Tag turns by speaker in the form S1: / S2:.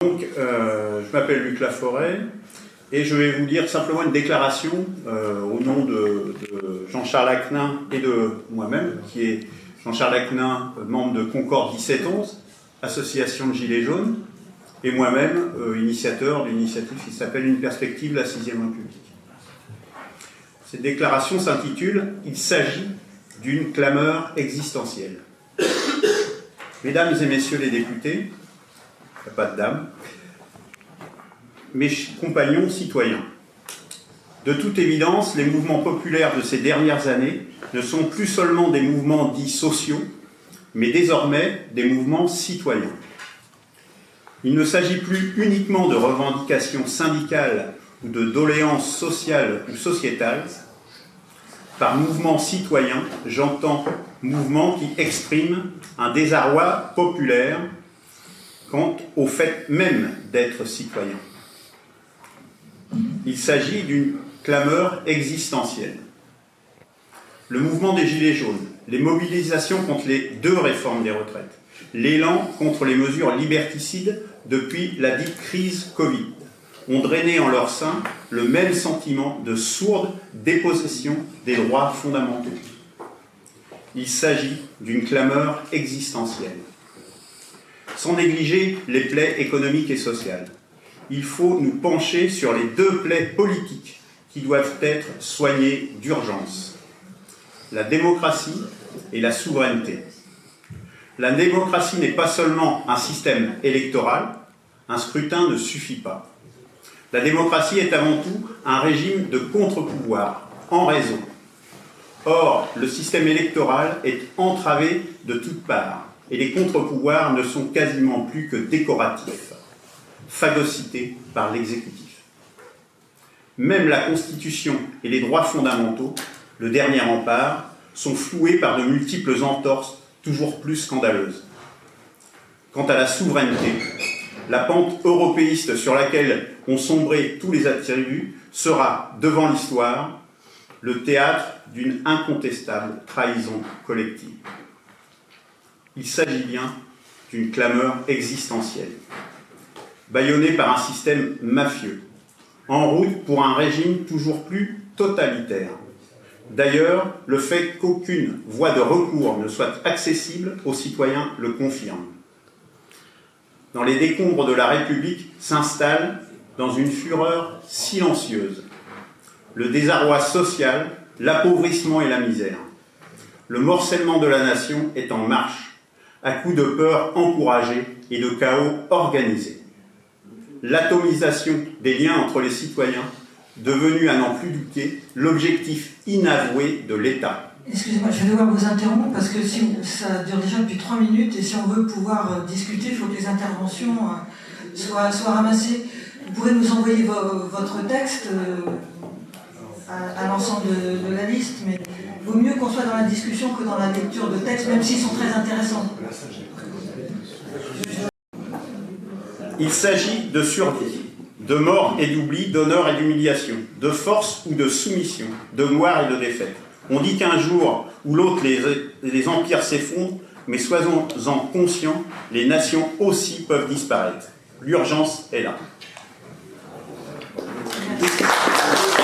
S1: Donc, je m'appelle Luc Laforêt et je vais vous lire simplement une déclaration au nom de Jean-Charles Acquenin et de moi-même, qui est Jean-Charles Acquenin, membre de Concorde 1711, association de Gilets jaunes, et moi-même, initiateur d'une initiative qui s'appelle Une perspective, la 6e République. Cette déclaration s'intitule « Il s'agit d'une clameur existentielle ». Mesdames et messieurs les députés, il n'y a pas de dames, mes compagnons citoyens, de toute évidence, les mouvements populaires de ces dernières années ne sont plus seulement des mouvements dits sociaux, mais désormais des mouvements citoyens. Il ne s'agit plus uniquement de revendications syndicales ou de doléances sociales ou sociétales. Par mouvement citoyen, j'entends mouvement qui exprime un désarroi populaire quant au fait même d'être citoyen. Il s'agit d'une clameur existentielle. Le mouvement des Gilets jaunes, les mobilisations contre les deux réformes des retraites, l'élan contre les mesures liberticides depuis la dite crise Covid, ont drainé en leur sein le même sentiment de sourde dépossession des droits fondamentaux. Il s'agit d'une clameur existentielle. Sans négliger les plaies économiques et sociales, il faut nous pencher sur les deux plaies politiques qui doivent être soignées d'urgence: la démocratie et la souveraineté. La démocratie n'est pas seulement un système électoral, un scrutin ne suffit pas. La démocratie est avant tout un régime de contre-pouvoir, en réseau. Or, le système électoral est entravé de toutes parts, et les contre-pouvoirs ne sont quasiment plus que décoratifs, phagocytés par l'exécutif. Même la Constitution et les droits fondamentaux, le dernier rempart, sont floués par de multiples entorses toujours plus scandaleuses. Quant à la souveraineté, la pente européiste sur laquelle ont sombré tous les attributs sera, devant l'histoire, le théâtre d'une incontestable trahison collective. Il s'agit bien d'une clameur existentielle, bâillonnée par un système mafieux, en route pour un régime toujours plus totalitaire. D'ailleurs, le fait qu'aucune voie de recours ne soit accessible aux citoyens le confirme. Dans les décombres de la République s'installe, dans une fureur silencieuse, le désarroi social, l'appauvrissement et la misère. Le morcellement de la nation est en marche, à coups de peur encouragée et de chaos organisé. L'atomisation des liens entre les citoyens, devenu à n'en plus douter l'objectif inavoué de l'État.
S2: Excusez-moi, je vais devoir vous interrompre parce que ça dure déjà depuis 3 minutes et si on veut pouvoir discuter, il faut que les interventions soient ramassées. Vous pourrez nous envoyer votre texte à l'ensemble de la liste, mais il vaut mieux qu'on soit dans la discussion que dans la lecture de textes, même s'ils sont très intéressants.
S1: Il s'agit de survie, de mort et d'oubli, d'honneur et d'humiliation, de force ou de soumission, de gloire et de défaite. On dit qu'un jour ou l'autre, les empires s'effondrent, mais soyons-en conscients, les nations aussi peuvent disparaître. L'urgence est là.
S2: Merci.